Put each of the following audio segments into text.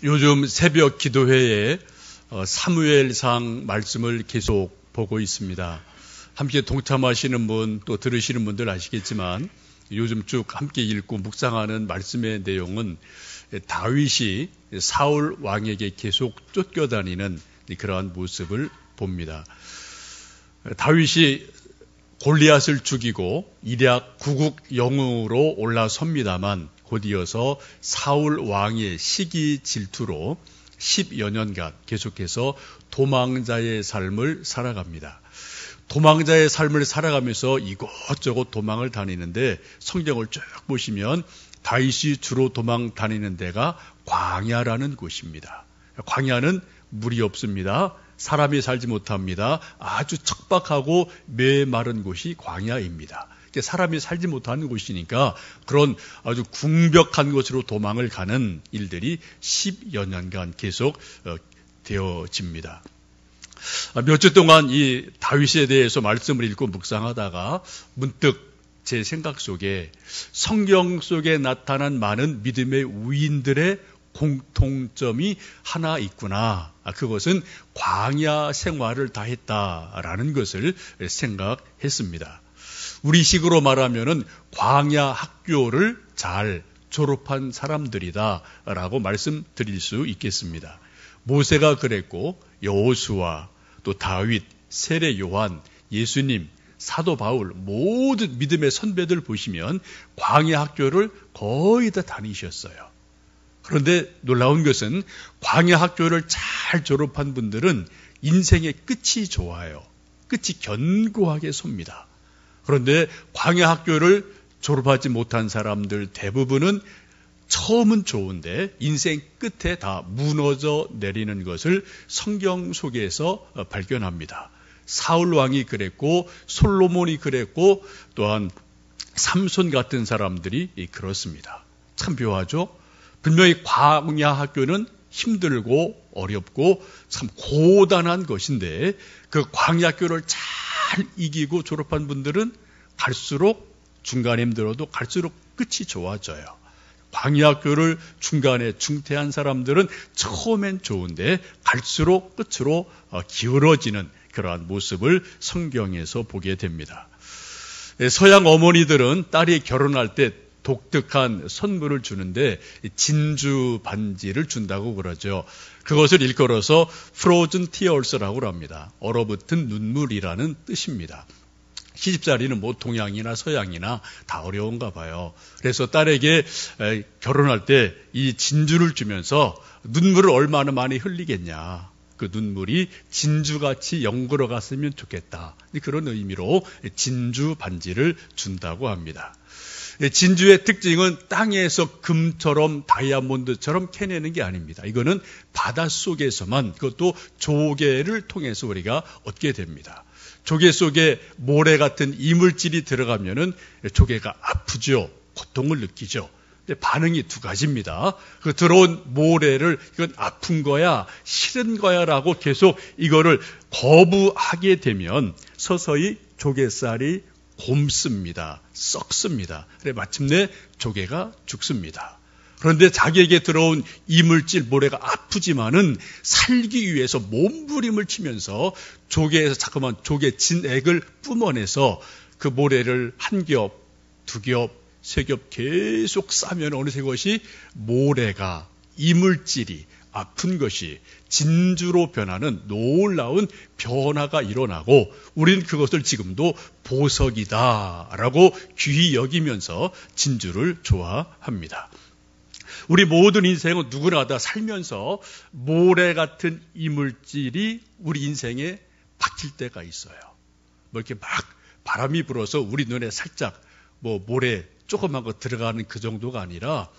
요즘 새벽 기도회에 사무엘상 말씀을 계속 보고 있습니다. 함께 동참하시는 분, 또 들으시는 분들 아시겠지만 요즘 쭉 함께 읽고 묵상하는 말씀의 내용은 다윗이 사울 왕에게 계속 쫓겨다니는 그러한 모습을 봅니다. 다윗이 골리앗을 죽이고 일약 구국 영웅으로 올라섭니다만 곧이어서 사울 왕의 시기 질투로 10여 년간 계속해서 도망자의 삶을 살아갑니다. 도망자의 삶을 살아가면서 이곳저곳 도망을 다니는데 성경을 쭉 보시면 다윗이 주로 도망 다니는 데가 광야라는 곳입니다. 광야는 물이 없습니다. 사람이 살지 못합니다. 아주 척박하고 메마른 곳이 광야입니다. 사람이 살지 못하는 곳이니까 그런 아주 궁벽한 곳으로 도망을 가는 일들이 10여 년간 계속 되어집니다. 몇 주 동안 이 다윗에 대해서 말씀을 읽고 묵상하다가 문득 제 생각 속에 성경 속에 나타난 많은 믿음의 우인들의 공통점이 하나 있구나. 그것은 광야 생활을 다 했다라는 것을 생각했습니다. 우리식으로 말하면은 광야 학교를 잘 졸업한 사람들이다라고 말씀드릴 수 있겠습니다. 모세가 그랬고 여호수아, 또 다윗, 세례 요한, 예수님, 사도 바울 모든 믿음의 선배들 보시면 광야 학교를 거의 다 다니셨어요. 그런데 놀라운 것은 광야 학교를 잘 졸업한 분들은 인생의 끝이 좋아요. 끝이 견고하게 섭니다. 그런데 광야 학교를 졸업하지 못한 사람들 대부분은 처음은 좋은데 인생 끝에 다 무너져 내리는 것을 성경 속에서 발견합니다. 사울 왕이 그랬고 솔로몬이 그랬고 또한 삼손 같은 사람들이 그렇습니다. 참 묘하죠? 분명히 광야 학교는 힘들고 어렵고 참 고단한 것인데 그 광야 학교를 잘 이기고 졸업한 분들은 갈수록 중간에 힘들어도 갈수록 끝이 좋아져요. 광야 학교를 중간에 중퇴한 사람들은 처음엔 좋은데 갈수록 끝으로 기울어지는 그러한 모습을 성경에서 보게 됩니다. 서양 어머니들은 딸이 결혼할 때 독특한 선물을 주는데 진주 반지를 준다고 그러죠. 그것을 일컬어서 frozen tears라고 합니다. 얼어붙은 눈물이라는 뜻입니다. 시집살이는 뭐 동양이나 서양이나 다 어려운가 봐요. 그래서 딸에게 결혼할 때 이 진주를 주면서 눈물을 얼마나 많이 흘리겠냐. 그 눈물이 진주같이 영구로 갔으면 좋겠다. 그런 의미로 진주 반지를 준다고 합니다. 진주의 특징은 땅에서 금처럼 다이아몬드처럼 캐내는 게 아닙니다. 이거는 바닷속에서만 그것도 조개를 통해서 우리가 얻게 됩니다. 조개 속에 모래 같은 이물질이 들어가면은 조개가 아프죠. 고통을 느끼죠. 근데 반응이 두 가지입니다. 그 들어온 모래를 이건 아픈 거야, 싫은 거야라고 계속 이거를 거부하게 되면 서서히 조개살이 곪습니다. 썩습니다. 그래 마침내 조개가 죽습니다. 그런데 자기에게 들어온 이물질 모래가 아프지만은 살기 위해서 몸부림을 치면서 조개에서 자꾸만 조개 진액을 뿜어내서 그 모래를 한 겹, 두 겹, 세 겹 계속 싸면 어느새 그것이 모래가 이물질이 아픈 것이 진주로 변하는 놀라운 변화가 일어나고 우리는 그것을 지금도 보석이다라고 귀히 여기면서 진주를 좋아합니다. 우리 모든 인생은 누구나 다 살면서 모래 같은 이물질이 우리 인생에 박힐 때가 있어요. 뭐 이렇게 막 바람이 불어서 우리 눈에 살짝 뭐 모래 조그만 거 들어가는 그 정도가 아니라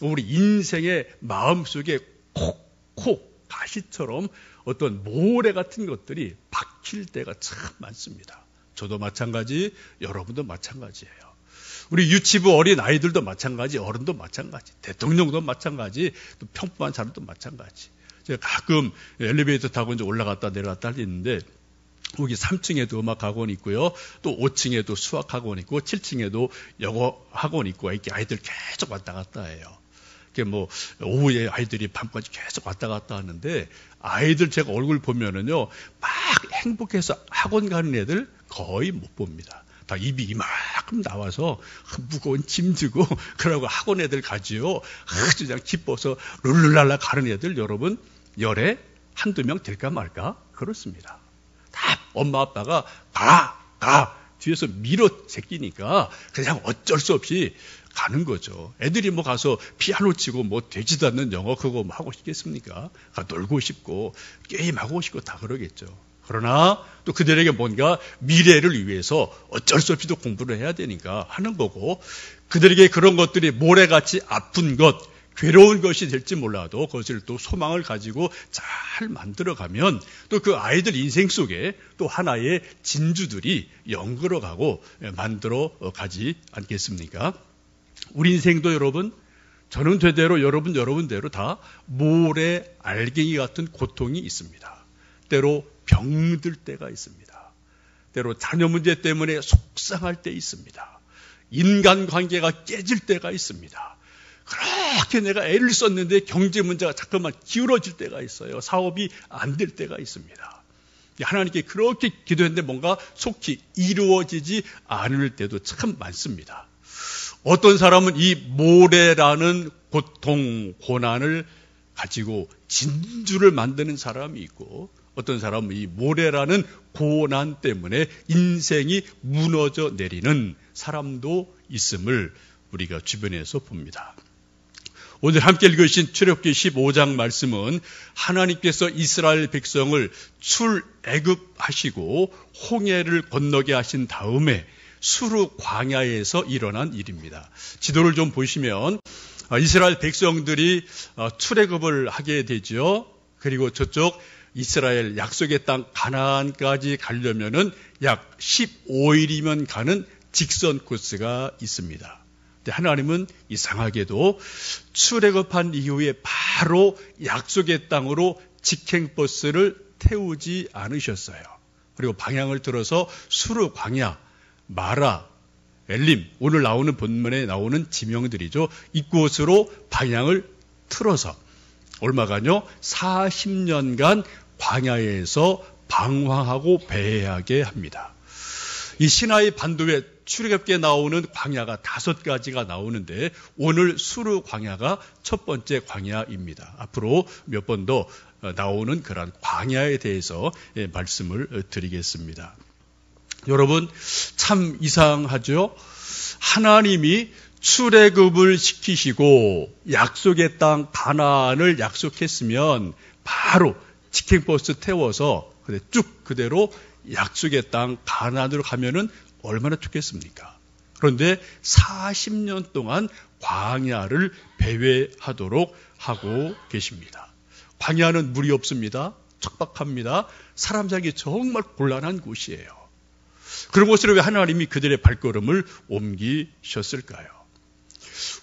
우리 인생의 마음속에 콕콕 가시처럼 어떤 모래 같은 것들이 박힐 때가 참 많습니다. 저도 마찬가지, 여러분도 마찬가지예요. 우리 유치부 어린 아이들도 마찬가지, 어른도 마찬가지, 대통령도 마찬가지, 또 평범한 사람도 마찬가지. 제가 가끔 엘리베이터 타고 이제 올라갔다 내려갔다 할 때 있는데 여기 3층에도 음악학원 있고요. 또 5층에도 수학학원 있고 7층에도 영어학원 있고 이렇게 아이들 계속 왔다 갔다 해요. 오후에 아이들이 밤까지 계속 왔다 갔다 하는데 아이들 제가 얼굴 보면은요, 막 행복해서 학원 가는 애들 거의 못 봅니다. 다 입이 이만큼 나와서 무거운 짐 들고 그러고 학원 애들 가지요. 아주 그냥 기뻐서 룰루랄라 가는 애들 여러분 열에 한두 명 될까 말까 그렇습니다. 다 엄마 아빠가 가 뒤에서 밀어 제끼니까 그냥 어쩔 수 없이 가는 거죠. 애들이 가서 피아노 치고 되지도 않는 영어 그거 하고 싶겠습니까? 놀고 싶고 게임하고 싶고 다 그러겠죠. 그러나 또 그들에게 뭔가 미래를 위해서 어쩔 수 없이 또 공부를 해야 되니까 하는 거고, 그들에게 그런 것들이 모래같이 아픈 것, 괴로운 것이 될지 몰라도 그것을 또 소망을 가지고 잘 만들어가면 또 그 아이들 인생 속에 또 하나의 진주들이 연결어가고 만들어 가지 않겠습니까? 우리 인생도 여러분, 저는 되대로 여러분대로 다 모래 알갱이 같은 고통이 있습니다. 때로 병들 때가 있습니다. 때로 자녀 문제 때문에 속상할 때 있습니다. 인간관계가 깨질 때가 있습니다. 그렇게 내가 애를 썼는데 경제 문제가 자꾸만 기울어질 때가 있어요. 사업이 안 될 때가 있습니다. 하나님께 그렇게 기도했는데 뭔가 속히 이루어지지 않을 때도 참 많습니다. 어떤 사람은 이 모래라는 고통, 고난을 가지고 진주를 만드는 사람이 있고, 어떤 사람은 이 모래라는 고난 때문에 인생이 무너져 내리는 사람도 있음을 우리가 주변에서 봅니다. 오늘 함께 읽으신 출애굽기 15장 말씀은 하나님께서 이스라엘 백성을 출애굽하시고 홍해를 건너게 하신 다음에 수르 광야에서 일어난 일입니다. 지도를 좀 보시면 이스라엘 백성들이 출애굽을 하게 되죠. 그리고 저쪽 이스라엘 약속의 땅 가나안까지 가려면은 약 15일이면 가는 직선 코스가 있습니다. 근데 하나님은 이상하게도 출애굽한 이후에 바로 약속의 땅으로 직행버스를 태우지 않으셨어요. 그리고 방향을 들어서 수르 광야, 마라, 엘림, 오늘 나오는 본문에 나오는 지명들이죠. 이곳으로 방향을 틀어서 얼마간요? 40년간 광야에서 방황하고 배회하게 합니다. 이 시나이 반도에 출애굽기에 나오는 광야가 5가지가 나오는데 오늘 수르 광야가 첫 번째 광야입니다. 앞으로 몇 번 더 나오는 그런 광야에 대해서 말씀을 드리겠습니다. 여러분 참 이상하죠? 하나님이 출애굽을 시키시고 약속의 땅 가나안을 약속했으면 바로 직행버스 태워서 쭉 그대로 약속의 땅 가나안으로 가면은 얼마나 좋겠습니까? 그런데 40년 동안 광야를 배회하도록 하고 계십니다. 광야는 물이 없습니다. 척박합니다. 사람 살기 정말 곤란한 곳이에요. 그런 곳으로 왜 하나님이 그들의 발걸음을 옮기셨을까요?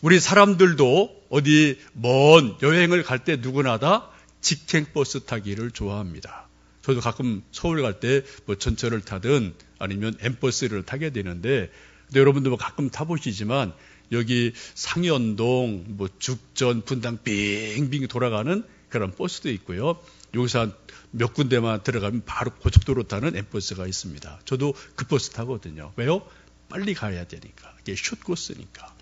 우리 사람들도 어디 먼 여행을 갈 때 누구나 다 직행버스 타기를 좋아합니다. 저도 가끔 서울 갈 때 전철을 타든 아니면 M버스를 타게 되는데, 근데 여러분도 가끔 타보시지만 여기 상현동, 죽전, 분당 빙빙 돌아가는 그런 버스도 있고요. 여기서 한 몇 군데만 들어가면 바로 고속도로 타는 M버스가 있습니다. 저도 그 버스 타거든요. 왜요? 빨리 가야 되니까. 이게 숏코스니까.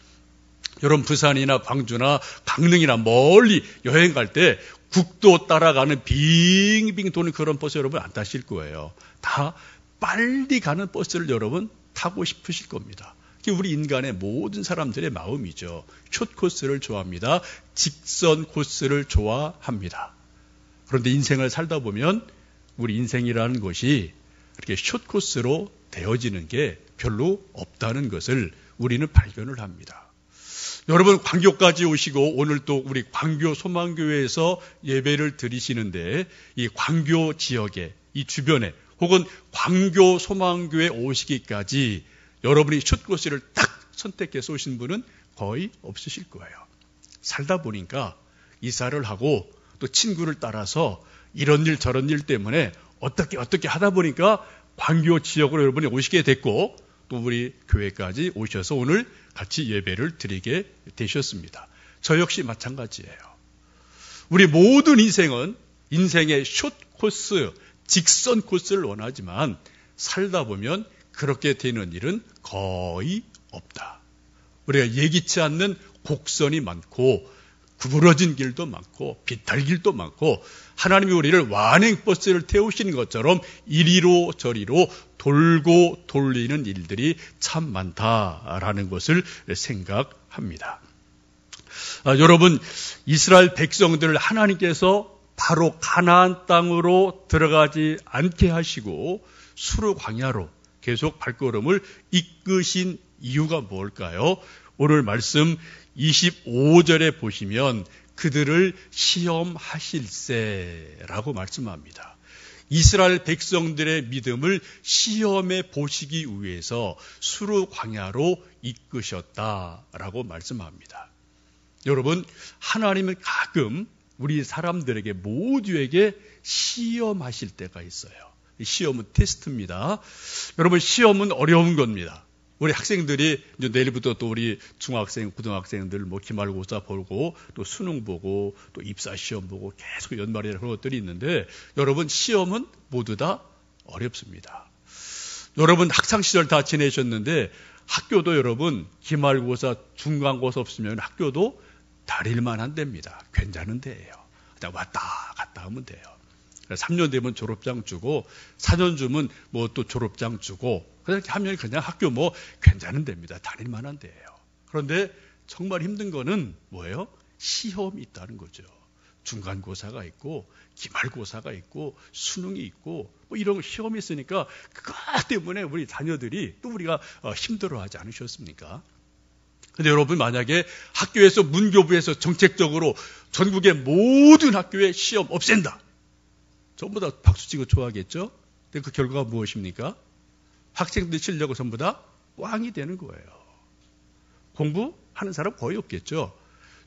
여러분 부산이나 광주나 강릉이나 멀리 여행 갈 때 국도 따라가는 빙빙 도는 그런 버스 여러분 안 타실 거예요. 다 빨리 가는 버스를 여러분 타고 싶으실 겁니다. 그게 우리 인간의 모든 사람들의 마음이죠. 숏코스를 좋아합니다. 직선 코스를 좋아합니다. 그런데 인생을 살다 보면 우리 인생이라는 것이 이렇게 숏코스로 되어지는 게 별로 없다는 것을 우리는 발견을 합니다. 여러분 광교까지 오시고 오늘 또 우리 광교 소망교회에서 예배를 드리시는데 이 광교 지역에 이 주변에 혹은 광교 소망교회 오시기까지 여러분이 숏코스를 딱 선택해서 오신 분은 거의 없으실 거예요. 살다 보니까 이사를 하고 또 친구를 따라서 이런 일 저런 일 때문에 어떻게 하다 보니까 광교 지역으로 여러분이 오시게 됐고 또 우리 교회까지 오셔서 오늘 같이 예배를 드리게 되셨습니다. 저 역시 마찬가지예요. 우리 모든 인생은 인생의 숏 코스, 직선 코스를 원하지만 살다 보면 그렇게 되는 일은 거의 없다. 우리가 예기치 않는 곡선이 많고 구부러진 길도 많고 비탈길도 많고 하나님이 우리를 완행버스를 태우시는 것처럼 이리로 저리로 돌고 돌리는 일들이 참 많다라는 것을 생각합니다. 여러분, 이스라엘 백성들을 하나님께서 바로 가나안 땅으로 들어가지 않게 하시고 수르 광야로 계속 발걸음을 이끄신 이유가 뭘까요? 오늘 말씀 25절에 보시면 그들을 시험하실세라고 말씀합니다. 이스라엘 백성들의 믿음을 시험해 보시기 위해서 수르 광야로 이끄셨다라고 말씀합니다. 여러분, 하나님은 가끔 우리 사람들에게 모두에게 시험하실 때가 있어요. 시험은 테스트입니다. 여러분, 시험은 어려운 겁니다. 우리 학생들이 이제 내일부터 또 우리 중학생, 고등학생들 기말고사 보고 또 수능 보고 또 입사 시험 보고 계속 연말이나 그런 것들이 있는데 여러분, 시험은 모두 다 어렵습니다. 여러분, 학창 시절 다 지내셨는데 학교도 여러분 기말고사, 중간고사 없으면 학교도 다닐만 한답니다. 괜찮은 데예요. 그냥 왔다 갔다 하면 돼요. 3년 되면 졸업장 주고 4년 주면 또 졸업장 주고 그렇게 하면 그냥 학교 괜찮은 데입니다. 다닐 만한 데예요. 그런데 정말 힘든 거는 뭐예요? 시험이 있다는 거죠. 중간고사가 있고 기말고사가 있고 수능이 있고 이런 시험이 있으니까 그것 때문에 우리 자녀들이 또 우리가 힘들어하지 않으셨습니까? 근데 여러분, 만약에 학교에서 문교부에서 정책적으로 전국의 모든 학교에 시험 없앤다. 전부 다 박수치고 좋아하겠죠? 근데 그 결과가 무엇입니까? 학생들 실력은 전부 다 꽝이 되는 거예요. 공부하는 사람 거의 없겠죠?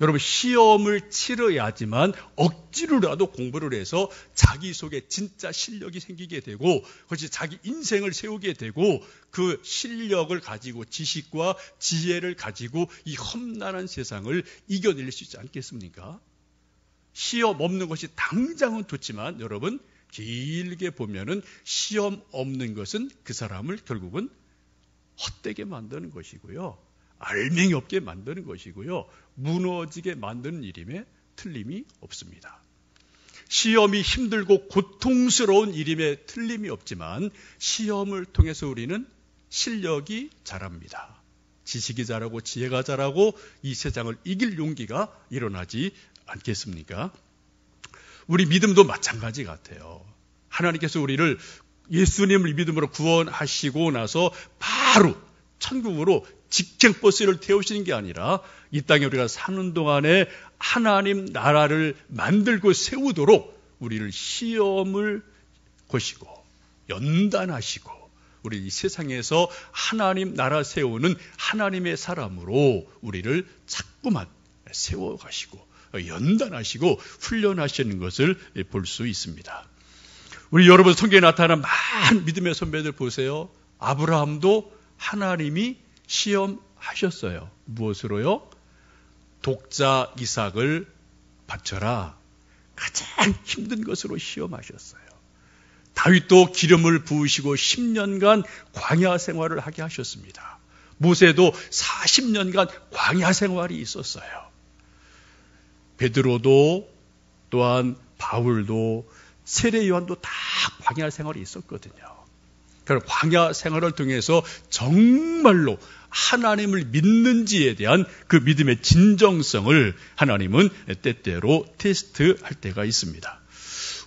여러분, 시험을 치러야지만 억지로라도 공부를 해서 자기 속에 진짜 실력이 생기게 되고 그것이 자기 인생을 세우게 되고 그 실력을 가지고 지식과 지혜를 가지고 이 험난한 세상을 이겨낼 수 있지 않겠습니까? 시험 없는 것이 당장은 좋지만 여러분, 길게 보면은 시험 없는 것은 그 사람을 결국은 헛되게 만드는 것이고요. 알맹이 없게 만드는 것이고요. 무너지게 만드는 일임에 틀림이 없습니다. 시험이 힘들고 고통스러운 일임에 틀림이 없지만 시험을 통해서 우리는 실력이 자랍니다. 지식이 자라고 지혜가 자라고 이 세상을 이길 용기가 일어나지 않겠습니까? 우리 믿음도 마찬가지 같아요. 하나님께서 우리를 예수님을 믿음으로 구원하시고 나서 바로 천국으로 직행버스를 태우시는 게 아니라 이 땅에 우리가 사는 동안에 하나님 나라를 만들고 세우도록 우리를 시험을 거시고 연단하시고 우리 이 세상에서 하나님 나라 세우는 하나님의 사람으로 우리를 자꾸만 세워가시고 연단하시고 훈련하시는 것을 볼 수 있습니다. 우리 여러분 성경에 나타난 많은 믿음의 선배들 보세요. 아브라함도 하나님이 시험하셨어요. 무엇으로요? 독자 이삭을 바쳐라. 가장 힘든 것으로 시험하셨어요. 다윗도 기름을 부으시고 10년간 광야 생활을 하게 하셨습니다. 모세도 40년간 광야 생활이 있었어요. 베드로도 또한 바울도 세례 요한도 다 광야 생활이 있었거든요. 그래서 광야 생활을 통해서 정말로 하나님을 믿는지에 대한 그 믿음의 진정성을 하나님은 때때로 테스트할 때가 있습니다.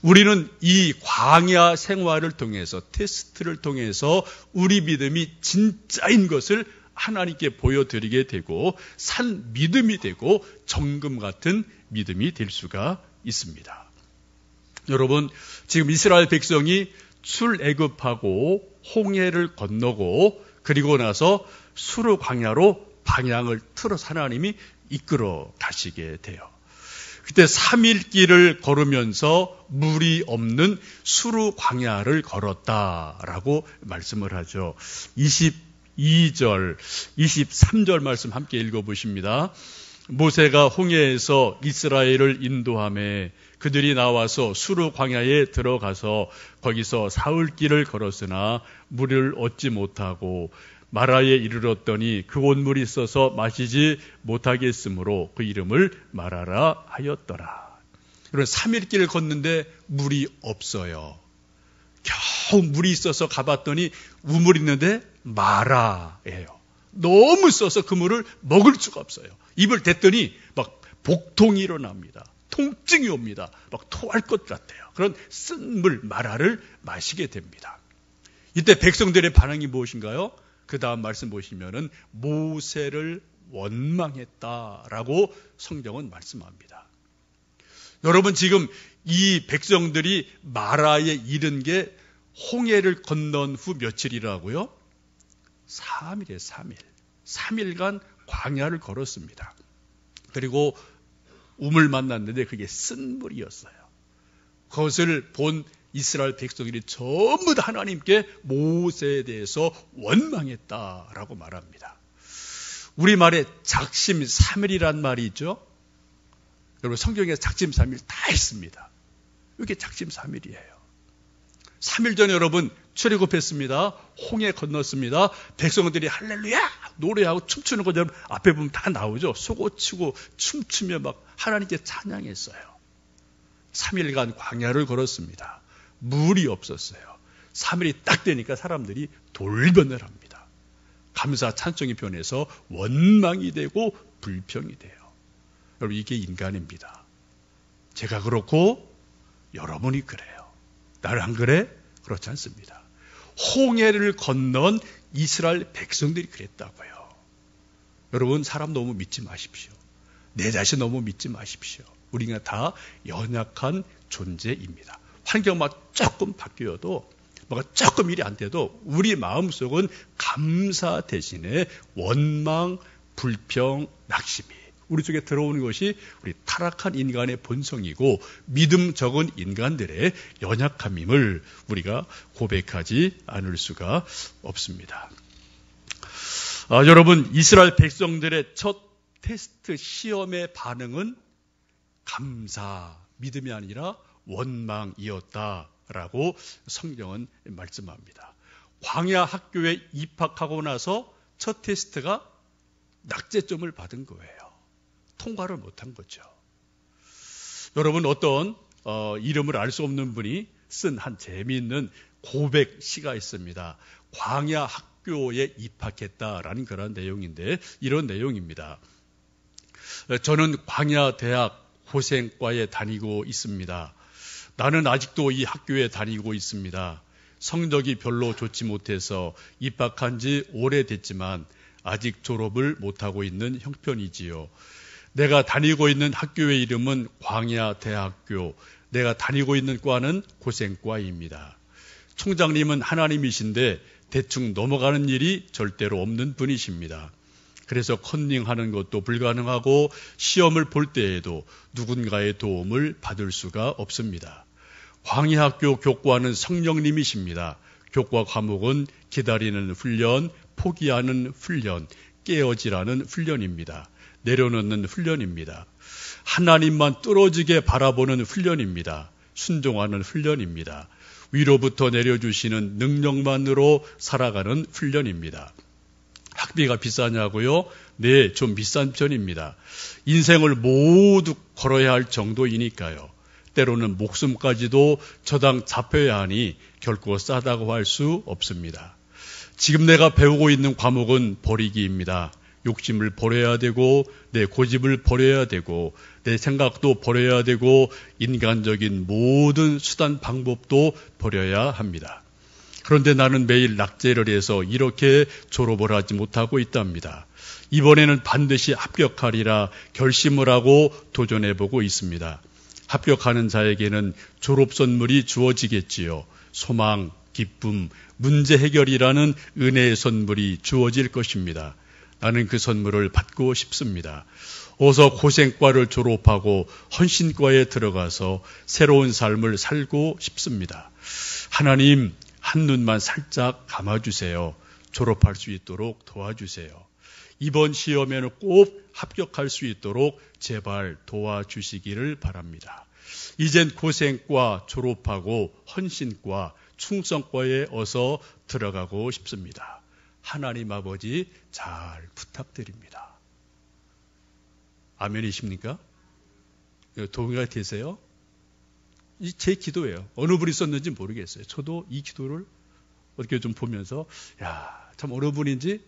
우리는 이 광야 생활을 통해서 테스트를 통해서 우리 믿음이 진짜인 것을 하나님께 보여드리게 되고 산 믿음이 되고 정금 같은 믿음이 될 수가 있습니다. 여러분, 지금 이스라엘 백성이 출애굽하고 홍해를 건너고 그리고 나서 수르 광야로 방향을 틀어서 하나님이 이끌어 가시게 돼요. 그때 3일 길을 걸으면서 물이 없는 수르 광야를 걸었다라고 말씀을 하죠. 22절, 23절 말씀 함께 읽어보십니다. 모세가 홍해에서 이스라엘을 인도하며 그들이 나와서 수르 광야에 들어가서 거기서 사흘 길을 걸었으나 물을 얻지 못하고 마라에 이르렀더니 그곳 물이 있어서 마시지 못하겠으므로 그 이름을 마라라 하였더라. 그런 3일 길을 걷는데 물이 없어요. 겨우 물이 있어서 가봤더니 우물 있는데 마라예요. 너무 써서 그 물을 먹을 수가 없어요. 입을 댔더니 막 복통이 일어납니다. 통증이 옵니다. 막 토할 것 같아요. 그런 쓴 물 마라를 마시게 됩니다. 이때 백성들의 반응이 무엇인가요? 그 다음 말씀 보시면은 모세를 원망했다라고 성경은 말씀합니다. 여러분, 지금 이 백성들이 마라에 이른 게 홍해를 건넌 후 며칠이라고요? 3일이에요. 3일. 3일간 광야를 걸었습니다. 그리고 우물 만났는데 그게 쓴 물이었어요. 그것을 본 이스라엘 백성들이 전부 다 하나님께 모세에 대해서 원망했다라고 말합니다. 우리말에 작심 3일이란 말이 있죠. 여러분, 성경에 작심 3일 다 있습니다. 이게 작심 3일이에요. 3일 전에 여러분 출애굽했습니다. 홍해 건넜습니다. 백성들이 할렐루야 노래하고 춤추는 거 여러분 앞에 보면 다 나오죠. 쏘고치고 춤추며 막 하나님께 찬양했어요. 3일간 광야를 걸었습니다. 물이 없었어요. 3일이 딱 되니까 사람들이 돌변을 합니다. 감사 찬송이 변해서 원망이 되고 불평이 돼요. 여러분, 이게 인간입니다. 제가 그렇고 여러분이 그래요. 나는 안 그래? 그렇지 않습니다. 홍해를 건넌 이스라엘 백성들이 그랬다고요. 여러분, 사람 너무 믿지 마십시오. 내 자신 너무 믿지 마십시오. 우리가 다 연약한 존재입니다. 환경만 조금 바뀌어도 뭐가 조금 일이 안 돼도 우리 마음속은 감사 대신에 원망, 불평, 낙심이 우리 속에 들어오는 것이 우리 타락한 인간의 본성이고 믿음 적은 인간들의 연약함임을 우리가 고백하지 않을 수가 없습니다. 여러분, 이스라엘 백성들의 첫 테스트 시험의 반응은 감사, 믿음이 아니라 원망이었다라고 성경은 말씀합니다. 광야 학교에 입학하고 나서 첫 테스트가 낙제점을 받은 거예요. 통과를 못한 거죠. 여러분, 어떤 이름을 알 수 없는 분이 쓴 한 재미있는 고백 시가 있습니다. 광야 학교에 입학했다라는 그런 내용인데 이런 내용입니다. 저는 광야 대학 고생과에 다니고 있습니다. 나는 아직도 이 학교에 다니고 있습니다. 성적이 별로 좋지 못해서 입학한 지 오래됐지만 아직 졸업을 못하고 있는 형편이지요. 내가 다니고 있는 학교의 이름은 광야대학교, 내가 다니고 있는 과는 고생과입니다. 총장님은 하나님이신데 대충 넘어가는 일이 절대로 없는 분이십니다. 그래서 컨닝하는 것도 불가능하고 시험을 볼 때에도 누군가의 도움을 받을 수가 없습니다. 광야학교 교과는 성령님이십니다. 교과 과목은 기다리는 훈련, 포기하는 훈련, 깨어지라는 훈련입니다. 내려놓는 훈련입니다. 하나님만 뚫어지게 바라보는 훈련입니다. 순종하는 훈련입니다. 위로부터 내려주시는 능력만으로 살아가는 훈련입니다. 학비가 비싸냐고요? 네, 좀 비싼 편입니다. 인생을 모두 걸어야 할 정도이니까요. 때로는 목숨까지도 저당 잡혀야 하니 결코 싸다고 할 수 없습니다. 지금 내가 배우고 있는 과목은 버리기입니다. 욕심을 버려야 되고 내 고집을 버려야 되고 내 생각도 버려야 되고 인간적인 모든 수단 방법도 버려야 합니다. 그런데 나는 매일 낙제를 해서 이렇게 졸업을 하지 못하고 있답니다. 이번에는 반드시 합격하리라 결심을 하고 도전해보고 있습니다. 합격하는 자에게는 졸업 선물이 주어지겠지요. 소망, 기쁨, 문제 해결이라는 은혜의 선물이 주어질 것입니다. 나는 그 선물을 받고 싶습니다. 어서 고생과를 졸업하고 헌신과에 들어가서 새로운 삶을 살고 싶습니다. 하나님, 한눈만 살짝 감아주세요. 졸업할 수 있도록 도와주세요. 이번 시험에는 꼭 합격할 수 있도록 제발 도와주시기를 바랍니다. 이젠 고생과 졸업하고 헌신과 충성과에 어서 들어가고 싶습니다. 하나님 아버지 잘 부탁드립니다. 아멘이십니까? 동의가 되세요? 제 기도예요. 어느 분이 썼는지 모르겠어요. 저도 이 기도를 어떻게 좀 보면서 참 어느 분인지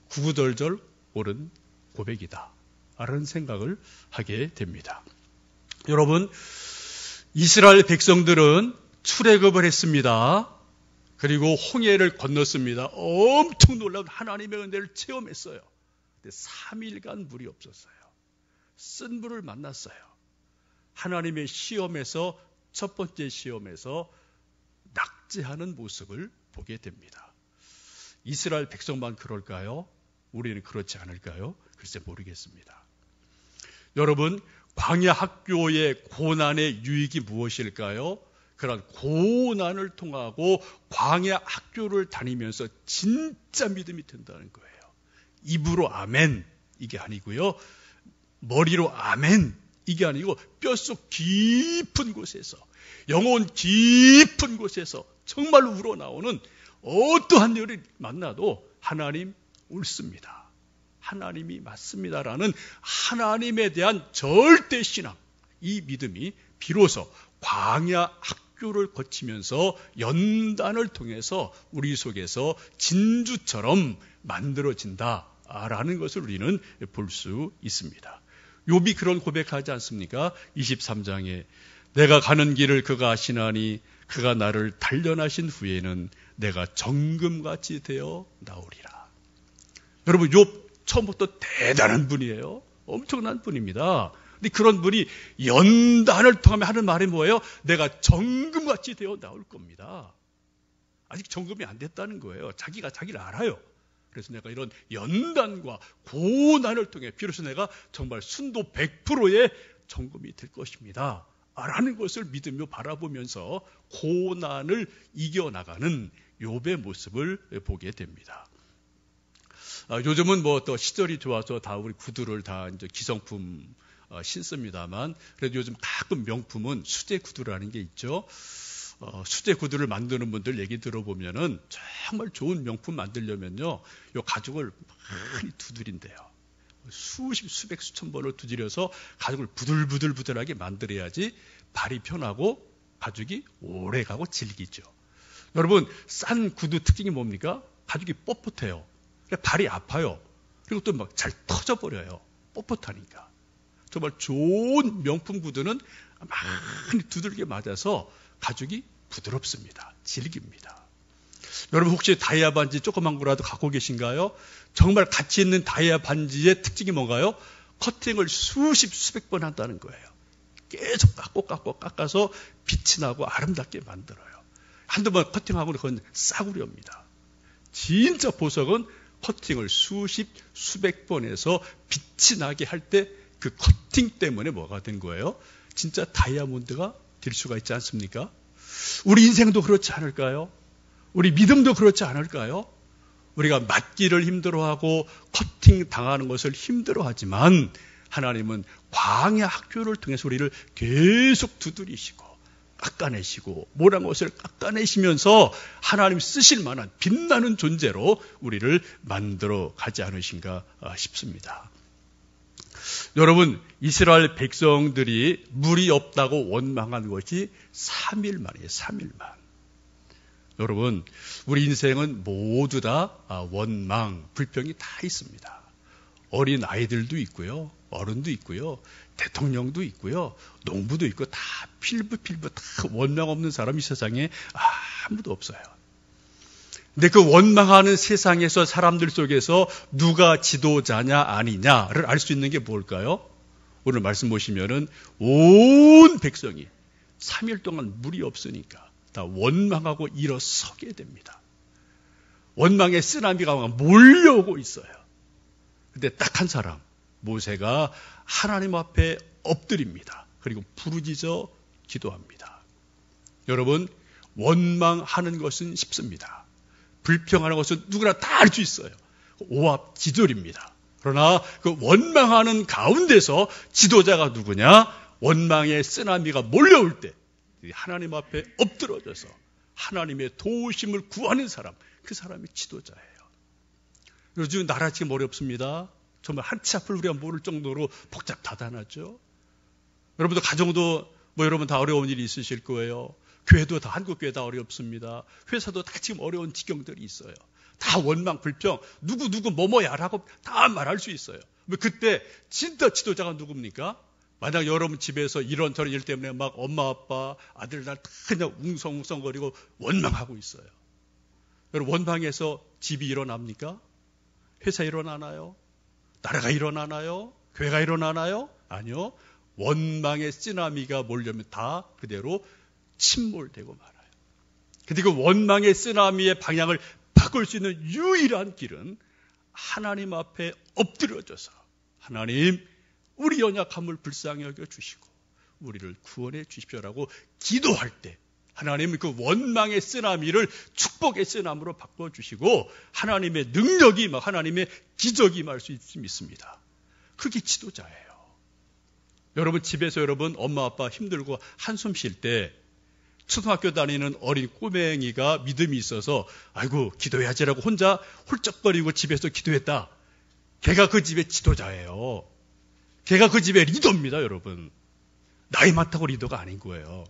구구절절 옳은 고백이다 라는 생각을 하게 됩니다. 여러분, 이스라엘 백성들은 출애굽을 했습니다. 그리고 홍해를 건넜습니다. 엄청 놀라운 하나님의 은혜를 체험했어요. 근데 3일간 물이 없었어요. 쓴 물을 만났어요. 하나님의 시험에서, 첫 번째 시험에서 낙제하는 모습을 보게 됩니다. 이스라엘 백성만 그럴까요? 우리는 그렇지 않을까요? 글쎄 모르겠습니다. 여러분, 광야 학교의 고난의 유익이 무엇일까요? 그런 고난을 통하고 광야 학교를 다니면서 진짜 믿음이 된다는 거예요. 입으로 아멘 이게 아니고요. 머리로 아멘 이게 아니고 뼛속 깊은 곳에서, 영혼 깊은 곳에서 정말 우러나오는 어떠한 일을 만나도 하나님 옳습니다. 하나님이 맞습니다라는 하나님에 대한 절대 신앙, 이 믿음이 비로소 광야 학교를 거치면서 연단을 통해서 우리 속에서 진주처럼 만들어진다라는 것을 우리는 볼 수 있습니다. 욥이 그런 고백하지 않습니까? 23장에 내가 가는 길을 그가 아시나니 그가 나를 단련하신 후에는 내가 정금같이 되어 나오리라. 여러분, 욥 처음부터 대단한 분이에요. 엄청난 분입니다. 근데 그런 분이 연단을 통하며 하는 말이 뭐예요? 내가 정금같이 되어 나올 겁니다. 아직 정금이 안 됐다는 거예요. 자기가 자기를 알아요. 그래서 내가 이런 연단과 고난을 통해 비로소 내가 정말 순도 100%의 정금이 될 것입니다. 라는 것을 믿으며 바라보면서 고난을 이겨나가는 욥의 모습을 보게 됩니다. 요즘은 뭐 또 시절이 좋아서 다 우리 구두를 다 이제 기성품 신습니다만, 그래도 요즘 가끔 명품은 수제 구두라는 게 있죠. 수제 구두를 만드는 분들 얘기 들어보면은 정말 좋은 명품 만들려면요, 요 가죽을 많이 두드린대요. 수백 수천 번을 두드려서 가죽을 부들부들하게 만들어야지 발이 편하고 가죽이 오래 가고 질기죠. 여러분, 싼 구두 특징이 뭡니까? 가죽이 뻣뻣해요. 발이 아파요. 그리고 또 막 잘 터져버려요. 뻣뻣하니까. 정말 좋은 명품 구두는 많이 두들게 맞아서 가죽이 부드럽습니다. 질깁니다. 여러분, 혹시 다이아 반지 조그만 거라도 갖고 계신가요? 정말 가치 있는 다이아 반지의 특징이 뭔가요? 커팅을 수백 번 한다는 거예요. 계속 깎아서 빛이 나고 아름답게 만들어요. 한두 번 커팅하고 그건 싸구려입니다. 진짜 보석은 커팅을 수백 번 해서 빛이 나게 할 때 그 커팅 때문에 뭐가 된 거예요? 진짜 다이아몬드가 될 수가 있지 않습니까? 우리 인생도 그렇지 않을까요? 우리 믿음도 그렇지 않을까요? 우리가 맞기를 힘들어하고 커팅 당하는 것을 힘들어하지만 하나님은 광야 학교를 통해서 우리를 계속 두드리시고 깎아내시고 모란 것을 깎아내시면서 하나님 쓰실 만한 빛나는 존재로 우리를 만들어 가지 않으신가 싶습니다. 여러분, 이스라엘 백성들이 물이 없다고 원망한 것이 3일 만이에요. 3일만. 여러분, 우리 인생은 모두 다 원망, 불평이 다 있습니다. 어린 아이들도 있고요, 어른도 있고요, 대통령도 있고요, 농부도 있고, 다 필부 다 원망 없는 사람이 세상에 아무도 없어요. 근데 그 원망하는 세상에서 사람들 속에서 누가 지도자냐 아니냐를 알 수 있는 게 뭘까요? 오늘 말씀 보시면은 온 백성이 3일 동안 물이 없으니까 다 원망하고 일어서게 됩니다. 원망의 쓰나미가 몰려오고 있어요. 근데 딱 한 사람, 모세가 하나님 앞에 엎드립니다. 그리고 부르짖어 기도합니다. 여러분, 원망하는 것은 쉽습니다. 불평하는 것은 누구나 다 할 수 있어요. 오합지졸입니다. 그러나 그 원망하는 가운데서 지도자가 누구냐? 원망의 쓰나미가 몰려올 때 하나님 앞에 엎드러져서 하나님의 도우심을 구하는 사람, 그 사람이 지도자예요. 요즘 나라 지금 어렵습니다. 정말 한치 앞을 우리가 모를 정도로 복잡다단하죠. 여러분도 가정도 여러분 다 어려운 일이 있으실 거예요. 교회도 다, 한국 교회 다 어렵습니다. 회사도 다 지금 어려운 지경들이 있어요. 다 원망, 불평, 누구 뭐야라고 다 말할 수 있어요. 그때 진짜 지도자가 누굽니까? 만약 여러분 집에서 이런저런 일 때문에 막 엄마, 아빠, 아들, 딸 다 그냥 웅성웅성거리고 원망하고 있어요. 여러분, 원망해서 집이 일어납니까? 회사 일어나나요? 나라가 일어나나요? 교회가 일어나나요? 아니요. 원망의 쓰나미가 몰려면 다 그대로 침몰되고 말아요. 근데 그 원망의 쓰나미의 방향을 바꿀 수 있는 유일한 길은 하나님 앞에 엎드려져서 하나님, 우리 연약함을 불쌍히 여겨 주시고 우리를 구원해 주십시오라고 기도할 때 하나님은 그 원망의 쓰나미를 축복의 쓰나미로 바꿔주시고 하나님의 능력이 막 하나님의 기적이 임할 수 있습니다. 그게 지도자예요. 여러분 집에서 여러분 엄마 아빠 힘들고 한숨 쉴 때 초등학교 다니는 어린 꼬맹이가 믿음이 있어서 아이고 기도해야지라고 혼자 훌쩍거리고 집에서 기도했다. 걔가 그 집의 지도자예요. 걔가 그 집의 리더입니다, 여러분. 나이 많다고 리더가 아닌 거예요.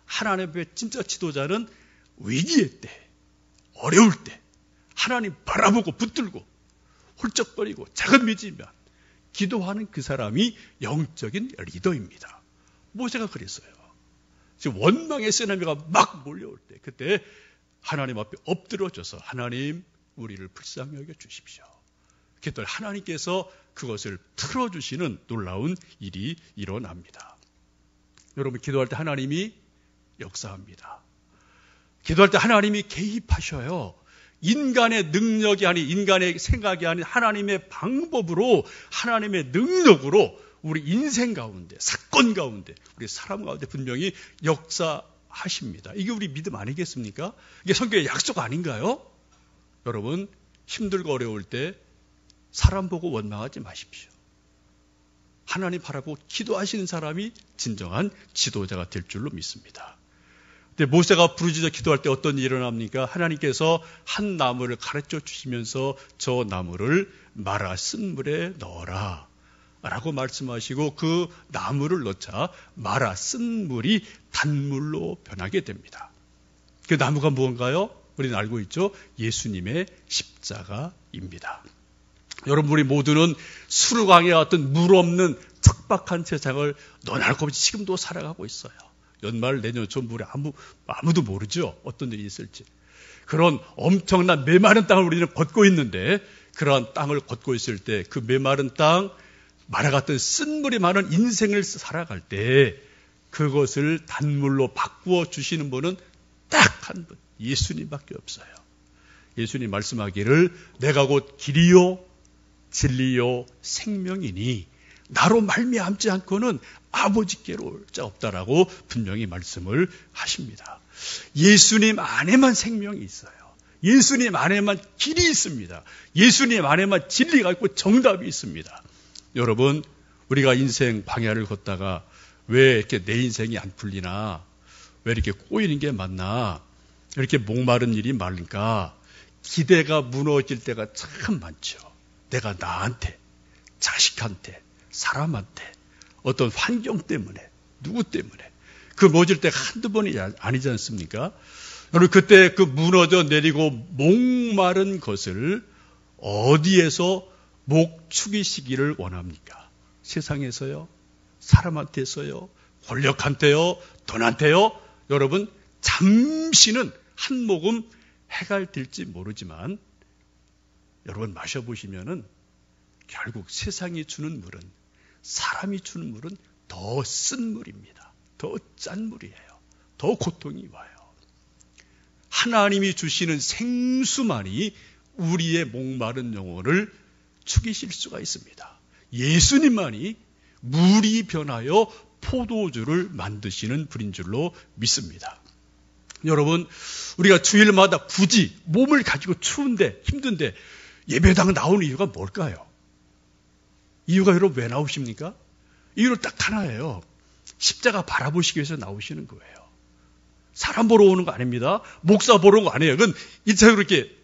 하나님의 진짜 지도자는 위기의 때, 어려울 때 하나님 바라보고 붙들고 훌쩍거리고 작은 믿으면 기도하는 그 사람이 영적인 리더입니다. 모세가 그랬어요. 지금 원망의 쓰나미가 막 몰려올 때 그때 하나님 앞에 엎드러져서 하나님, 우리를 불쌍히 여겨 주십시오. 그랬더니 하나님께서 그것을 풀어주시는 놀라운 일이 일어납니다. 여러분, 기도할 때 하나님이 역사합니다. 기도할 때 하나님이 개입하셔요. 인간의 능력이 아닌, 인간의 생각이 아닌 하나님의 방법으로, 하나님의 능력으로 우리 인생 가운데, 사건 가운데, 우리 사람 가운데 분명히 역사하십니다. 이게 우리 믿음 아니겠습니까? 이게 성경의 약속 아닌가요? 여러분, 힘들고 어려울 때 사람 보고 원망하지 마십시오. 하나님 바라보고 기도하시는 사람이 진정한 지도자가 될 줄로 믿습니다. 근데 모세가 부르짖어 기도할 때 어떤 일이 일어납니까? 하나님께서 한 나무를 가르쳐 주시면서 저 나무를 마라 쓴물에 넣어라 라고 말씀하시고 그 나무를 넣자 마라 쓴물이 단물로 변하게 됩니다. 그 나무가 무언가요? 우리는 알고 있죠? 예수님의 십자가입니다. 여러분, 우리 모두는 수르강에 어떤 물 없는 척박한 세상을 너나 할 것 없이 지금도 살아가고 있어요. 연말 내년 저 물에 아무도 모르죠. 어떤 일이 있을지. 그런 엄청난 메마른 땅을 우리는 걷고 있는데 그러한 땅을 걷고 있을 때 그 메마른 땅, 마라 같은 쓴물이 많은 인생을 살아갈 때 그것을 단물로 바꾸어 주시는 분은 딱 한 분, 예수님밖에 없어요. 예수님 말씀하기를 내가 곧 길이요 진리요 생명이니 나로 말미암지 않고는 아버지께로 올 자 없다라고 분명히 말씀을 하십니다. 예수님 안에만 생명이 있어요. 예수님 안에만 길이 있습니다. 예수님 안에만 진리가 있고 정답이 있습니다. 여러분, 우리가 인생 방향을 걷다가 왜 이렇게 내 인생이 안 풀리나, 왜 이렇게 꼬이는 게 많나, 이렇게 목마른 일이 많을까, 기대가 무너질 때가 참 많죠. 내가 나한테, 자식한테, 사람한테, 어떤 환경 때문에, 누구 때문에 그 무너질 때가 한두 번이 아니지 않습니까? 여러분, 그때 그 무너져 내리고 목마른 것을 어디에서 목축이시기를 원합니까? 세상에서요? 사람한테서요? 권력한테요? 돈한테요? 여러분, 잠시는 한 모금 해갈될지 모르지만 여러분 마셔보시면은 결국 세상이 주는 물은, 사람이 주는 물은 더 쓴 물입니다. 더 짠 물이에요. 더 고통이 와요. 하나님이 주시는 생수만이 우리의 목마른 영혼을 죽이실 수가 있습니다. 예수님만이 물이 변하여 포도주를 만드시는 분인 줄로 믿습니다. 여러분, 우리가 주일마다 굳이 몸을 가지고 추운데 힘든데 예배당 나오는 이유가 뭘까요? 이유가 여러분 왜 나오십니까? 이유는 딱 하나예요. 십자가 바라보시기 위해서 나오시는 거예요. 사람 보러 오는 거 아닙니다. 목사 보러 온 거 아니에요. 그건 일차적으로 이렇게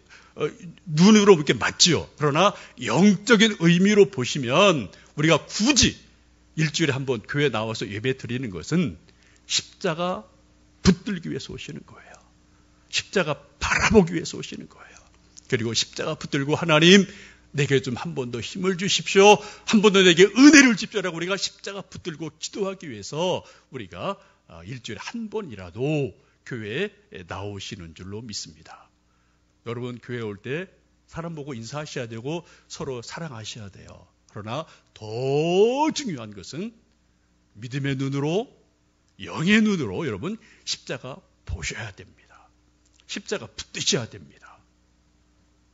눈으로 이렇게 맞지요. 그러나 영적인 의미로 보시면 우리가 굳이 일주일에 한 번 교회 나와서 예배 드리는 것은 십자가 붙들기 위해서 오시는 거예요. 십자가 바라보기 위해서 오시는 거예요. 그리고 십자가 붙들고 하나님 내게 좀 한 번 더 힘을 주십시오. 한 번 더 내게 은혜를 주십시오라고 우리가 십자가 붙들고 기도하기 위해서 우리가 일주일에 한 번이라도 교회에 나오시는 줄로 믿습니다. 여러분 교회 올 때 사람 보고 인사하셔야 되고 서로 사랑하셔야 돼요. 그러나 더 중요한 것은 믿음의 눈으로 영의 눈으로 여러분 십자가 보셔야 됩니다. 십자가 붙드셔야 됩니다.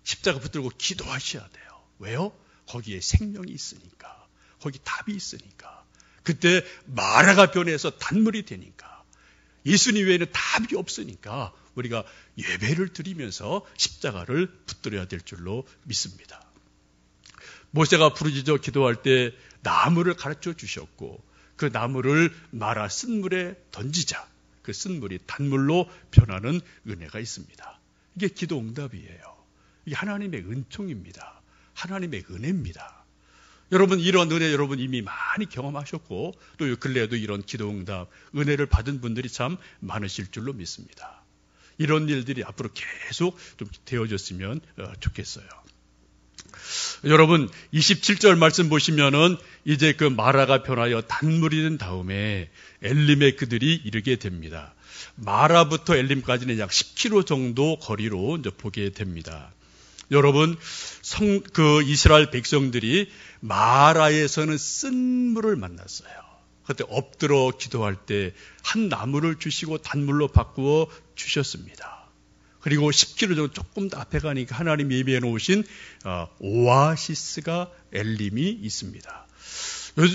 십자가 붙들고 기도하셔야 돼요. 왜요? 거기에 생명이 있으니까. 거기 답이 있으니까. 그때 마라가 변해서 단물이 되니까. 예수님 외에는 답이 없으니까 우리가 예배를 드리면서 십자가를 붙들어야 될 줄로 믿습니다. 모세가 부르짖어 기도할 때 나무를 가르쳐 주셨고 그 나무를 마라 쓴물에 던지자 그 쓴물이 단물로 변하는 은혜가 있습니다. 이게 기도 응답이에요. 이게 하나님의 은총입니다. 하나님의 은혜입니다. 여러분 이런 은혜 여러분 이미 많이 경험하셨고 또 근래에도 이런 기도 응답 은혜를 받은 분들이 참 많으실 줄로 믿습니다. 이런 일들이 앞으로 계속 좀 되어졌으면 좋겠어요. 여러분 27절 말씀 보시면은 이제 그 마라가 변하여 단물이 된 다음에 엘림에 그들이 이르게 됩니다. 마라부터 엘림까지는 약 10km 정도 거리로 이제 보게 됩니다. 여러분 그 이스라엘 백성들이 마라에서는 쓴물을 만났어요. 그때 엎드려 기도할 때 한 나무를 주시고 단물로 바꾸어 주셨습니다. 그리고 10km 정도 조금 더 앞에 가니까 하나님 예비해 놓으신 오아시스가 엘림이 있습니다.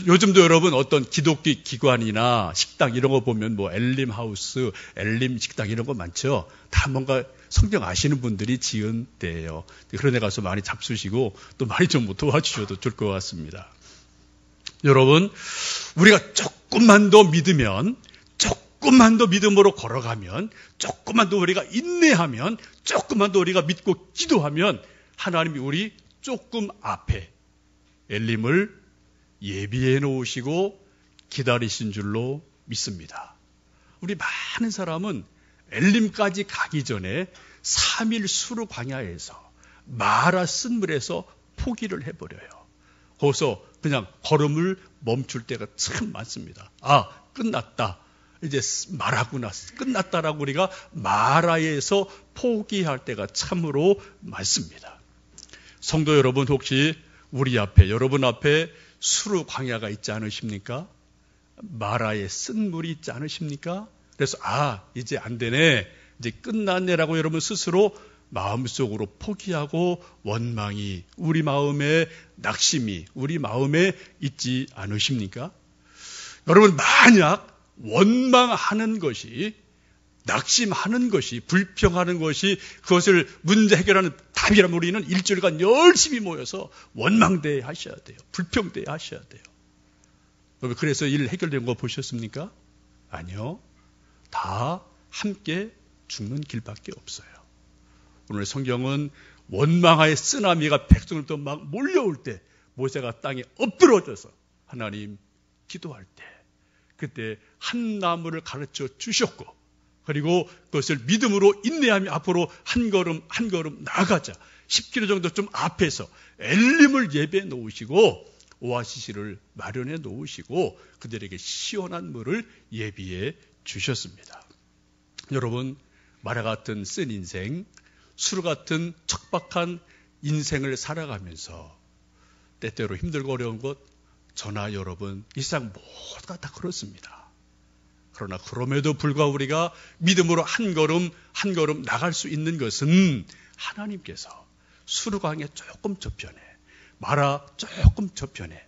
요즘도 여러분 어떤 기독교 기관이나 식당 이런 거 보면 뭐 엘림 하우스, 엘림 식당 이런 거 많죠. 다 뭔가 성경 아시는 분들이 지은 데예요. 그런 데 가서 많이 잡수시고 또 많이 좀 도와주셔도 좋을 것 같습니다. 여러분 우리가 조금만 더 믿으면 조금만 더 믿음으로 걸어가면 조금만 더 우리가 인내하면 조금만 더 우리가 믿고 기도하면 하나님이 우리 조금 앞에 엘림을 예비해 놓으시고 기다리신 줄로 믿습니다. 우리 많은 사람은 엘림까지 가기 전에 3일 수르 광야에서 마라 쓴물에서 포기를 해버려요. 거기서 그냥 걸음을 멈출 때가 참 많습니다. 아, 끝났다. 이제 마라구나. 끝났다라고 우리가 마라에서 포기할 때가 참으로 많습니다. 성도 여러분 혹시 우리 앞에 여러분 앞에 수르 광야가 있지 않으십니까? 마라의 쓴물이 있지 않으십니까? 그래서 이제 안 되네. 이제 끝났네라고 여러분 스스로 마음속으로 포기하고 원망이 우리 마음에 낙심이 우리 마음에 있지 않으십니까? 여러분 만약 원망하는 것이 낙심하는 것이 불평하는 것이 그것을 문제 해결하는 답이라면 우리는 일주일간 열심히 모여서 원망대회 하셔야 돼요. 불평대회 하셔야 돼요. 여러분 그래서 일 해결된 거 보셨습니까? 아니요. 다 함께 죽는 길밖에 없어요. 오늘 성경은 원망하의 쓰나미가 백성들부터 막 몰려올 때 모세가 땅에 엎드러져서 하나님 기도할 때 그때 한 나무를 가르쳐 주셨고 그리고 그것을 믿음으로 인내하며 앞으로 한 걸음 한 걸음 나아가자 10km 정도 좀 앞에서 엘림을 예배해 놓으시고 오아시스를 마련해 놓으시고 그들에게 시원한 물을 예비해 주셨습니다. 여러분 마라 같은 쓴 인생 수르 같은 척박한 인생을 살아가면서 때때로 힘들고 어려운 것 저나 여러분 이 세상 모두가 다 그렇습니다. 그러나 그럼에도 불구하고 우리가 믿음으로 한 걸음 한 걸음 나갈 수 있는 것은 하나님께서 수르강에 조금 저편에 마라 조금 저편에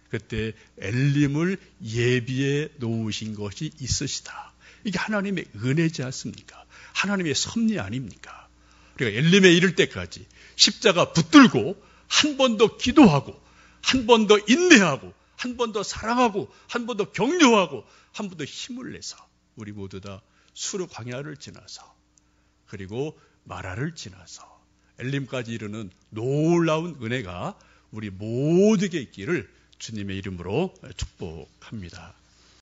그때 엘림을 예비해 놓으신 것이 있으시다. 이게 하나님의 은혜지 않습니까? 하나님의 섭리 아닙니까? 우리가 엘림에 이를 때까지 십자가 붙들고 한 번 더 기도하고 한 번 더 인내하고, 한 번 더 사랑하고, 한 번 더 격려하고, 한 번 더 힘을 내서 우리 모두 다 수르 광야를 지나서, 그리고 마라를 지나서 엘림까지 이르는 놀라운 은혜가 우리 모두에게 있기를 주님의 이름으로 축복합니다.